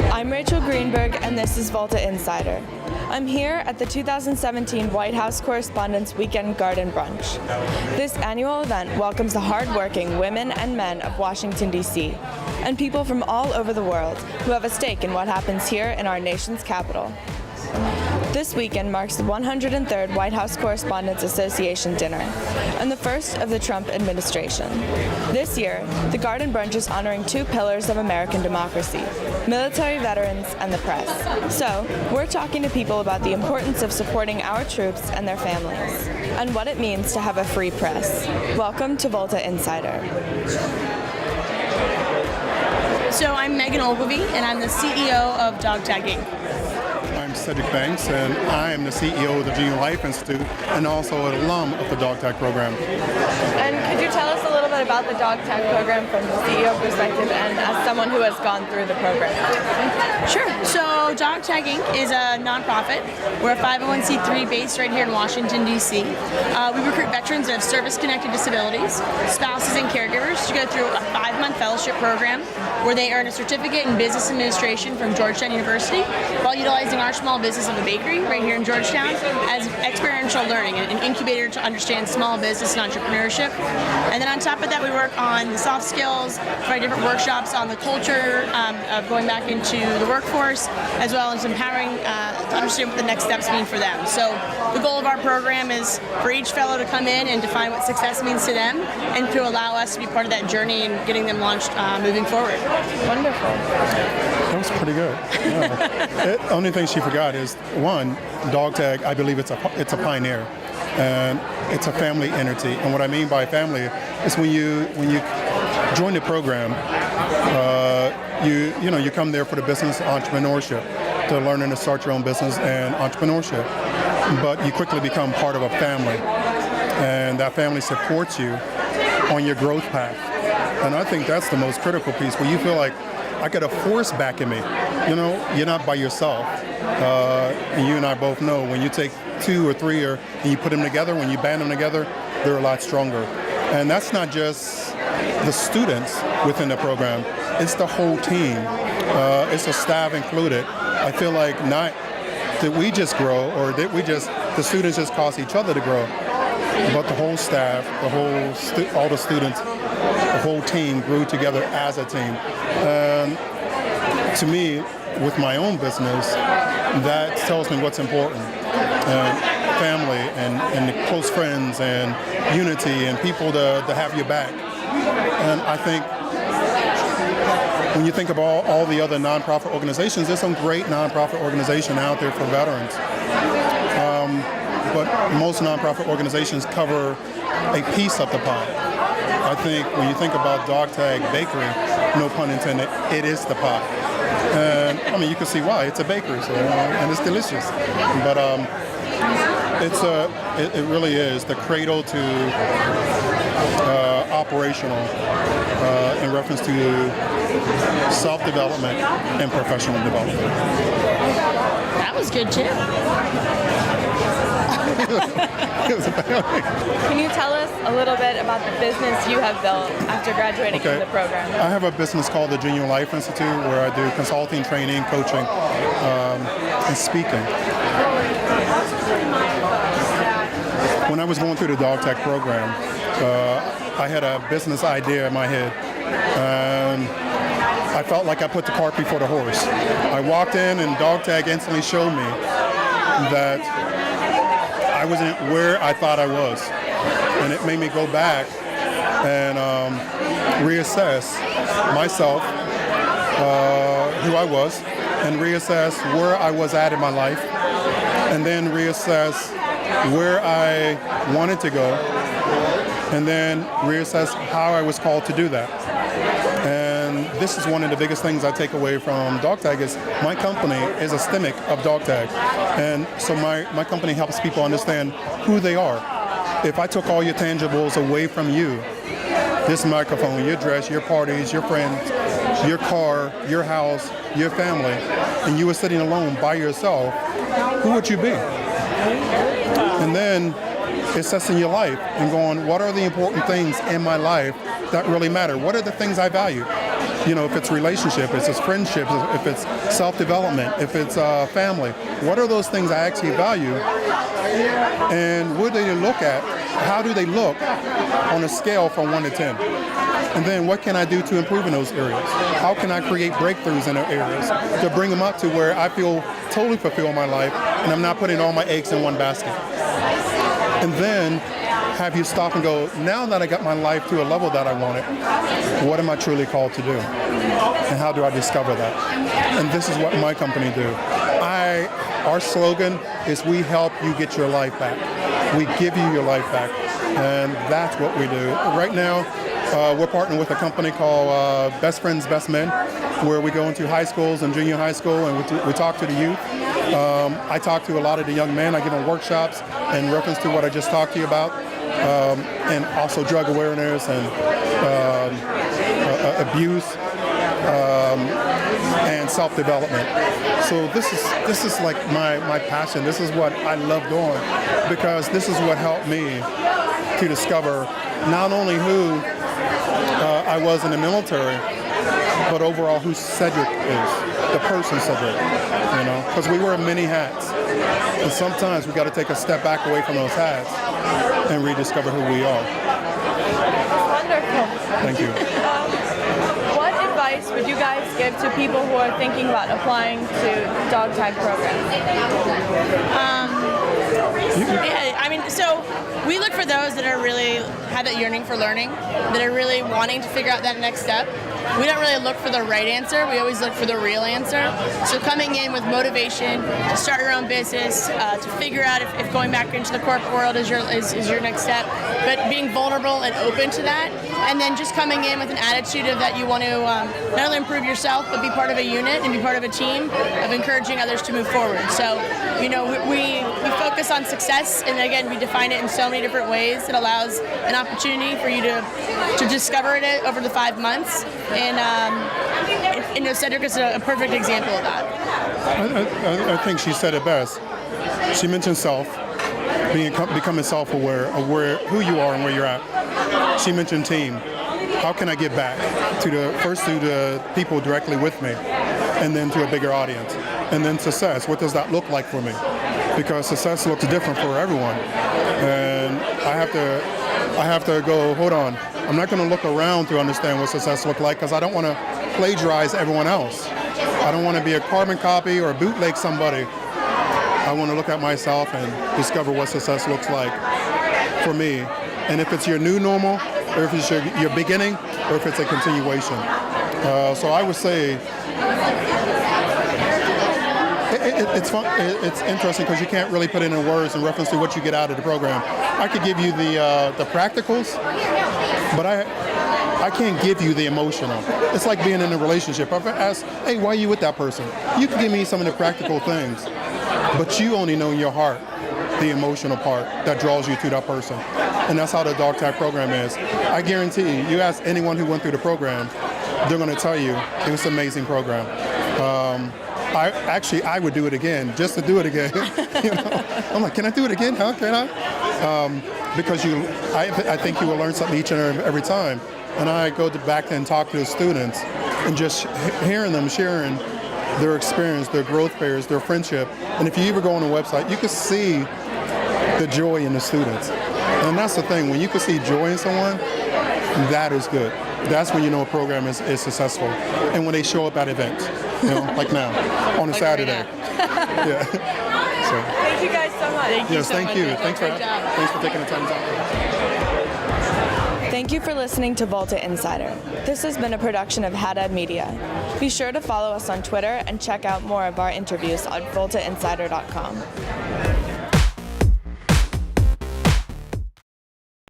I'm Rachel Greenberg, and this is Volta Insider. I'm here at the 2017 White House Correspondents Weekend Garden Brunch. This annual event welcomes the hard-working women and men of Washington, D.C., and people from all over the world who have a stake in what happens here in our nation's capital. This weekend marks the 103rd White House Correspondents Association dinner and the first of the Trump administration. This year, the Garden Brunch is honoring two pillars of American democracy, military veterans and the press. So, we're talking to people about the importance of supporting our troops and their families, and what it means to have a free press. Welcome to Volta Insider. So I'm Meghan Ogilvie, and I'm the CEO of Dog Tag Inc. I'm Sedrick A, and I am the CEO of the Junior Life Institute and also an alum of the Dog Tag program. And could you tell us a little bit about the Dog Tag program from the CEO perspective and as someone who has gone through the program? Sure. So Dog Tag Inc. is a nonprofit. We're a 501c3 based right here in Washington, D.C. We recruit veterans that have service-connected disabilities, spouses and caregivers to go through a 5-month fellowship program where they earn a certificate in business administration from Georgetown University while utilizing our small business of a bakery right here in Georgetown as experiential learning, an incubator to understand small business and entrepreneurship. And then on top of that, we work on the soft skills, provide different workshops on the culture of going back into the workforce, as well as empowering to understand what the next steps mean for them. So the goal of our program is for each fellow to come in and define what success means to them and to allow us to be part of that journey and getting them launched moving forward. Wonderful. That was pretty good. Yeah. The only thing she forgot is, one, Dog Tag, I believe it's a pioneer. And it's a family entity. And what I mean by family is when you join the program, you come there for the business entrepreneurship, to learn and to start your own business and entrepreneurship. But you quickly become part of a family. And that family supports you on your growth path. And I think that's the most critical piece, where you feel like, I got a force backing me. You know, you're not by yourself. And you and I both know when you take 2 or 3 and you put them together, when you band them together, they're a lot stronger. And that's not just the students within the program, it's the whole team. It's the staff included. I feel like not that we just grow or that the students just cause each other to grow, but the whole staff, all the students, the whole team grew together as a team. To me, with my own business, that tells me what's important. Family and close friends and unity and people to have your back. And I think when you think of all the other nonprofit organizations, there's some great nonprofit organizations out there for veterans. But most nonprofit organizations cover a piece of the pie. I think when you think about Dog Tag Bakery, no pun intended, it is the pie. And I mean, you can see why. It's a bakery, so, and it's delicious. But it really is the cradle to operational in reference to self-development and professional development. That was good too. Can you tell us a little bit about the business you have built after graduating from the program? I have a business called the Junior Life Institute where I do consulting, training, coaching, and speaking. When I was going through the Dog Tag program, I had a business idea in my head. And I felt like I put the cart before the horse. I walked in and Dog Tag instantly showed me that I wasn't where I thought I was. And it made me go back and reassess myself, who I was, and reassess where I was at in my life, and then reassess where I wanted to go, and then reassess how I was called to do that. And this is one of the biggest things I take away from Dog Tag is my company is a stemic of Dog Tag. And so my company helps people understand who they are. If I took all your tangibles away from you, this microphone, your dress, your parties, your friends, your car, your house, your family, and you were sitting alone by yourself, who would you be? And then assessing your life and going, what are the important things in my life that really matter? What are the things I value? if it's relationship, if it's friendship, if it's self-development, if it's family, what are those things I actually value? And what do they look at? How do they look on a scale from 1 to 10? And then what can I do to improve in those areas? How can I create breakthroughs in those areas to bring them up to where I feel totally fulfilled in my life and I'm not putting all my eggs in one basket? And then have you stop and go, now that I got my life to a level that I wanted, what am I truly called to do? And how do I discover that? And this is what my company do. Our slogan is we help you get your life back. We give you your life back. And that's what we do. Right now, we're partnering with a company called Best Friends, Best Men, where we go into high schools and junior high school and we talk to the youth. I talk to a lot of the young men. I give them workshops in reference to what I just talked to you about, and also drug awareness and abuse and self-development. So this is like my passion. This is what I love doing because this is what helped me to discover not only who I was in the military, but overall who Sedrick is, the person Sedrick, because we wear many hats. And sometimes we got to take a step back away from those hats and rediscover who we are. Wonderful. Thank you. What advice would you guys give to people who are thinking about applying to dog tag programs? So we look for those that are really have that yearning for learning, that are really wanting to figure out that next step. We don't really look for the right answer. We always look for the real answer. So coming in with motivation to start your own business, to figure out if going back into the corporate world is your next step, but being vulnerable and open to that, and then just coming in with an attitude of that you want to not only improve yourself, but be part of a unit and be part of a team of encouraging others to move forward. So, we focus on success, and again, we define it in so many different ways. It allows an opportunity for you to discover it over the 5 months. And Sedrick is a perfect example of that. I think she said it best. She mentioned becoming self-aware of who you are and where you're at. She mentioned team. How can I give back to the people directly with me, and then to a bigger audience, and then success. What does that look like for me? Because success looks different for everyone, and I have to go. Hold on. I'm not going to look around to understand what success looks like because I don't want to plagiarize everyone else. I don't want to be a carbon copy or bootleg somebody. I want to look at myself and discover what success looks like for me. And if it's your new normal, or if it's your beginning, or if it's a continuation. So I would say it's fun. It's interesting because you can't really put it in words in reference to what you get out of the program. I could give you the practicals, but I can't give you the emotional. It's like being in a relationship. If I ask, hey, why are you with that person? You can give me some of the practical things, but you only know in your heart the emotional part that draws you to that person. And that's how the dog tag program is. I guarantee you ask anyone who went through the program, they're going to tell you it was an amazing program. I would do it again, just to do it again. I'm like, can I do it again? Huh? Can I? Because I think you will learn something each and every time. And I go back and talk to the students and just hearing them sharing their experience, their growth fairs, their friendship. And if you ever go on the website, you can see the joy in the students. And that's the thing, when you can see joy in someone, that is good. That's when you know a program is successful. And when they show up at events, like now, on a Saturday. Yeah. So. Thank you guys so much. Thank you. Thanks for taking the time to talk to us. Thank you for listening to Volta Insider. This has been a production of Haddad Media. Be sure to follow us on Twitter and check out more of our interviews on voltainsider.com.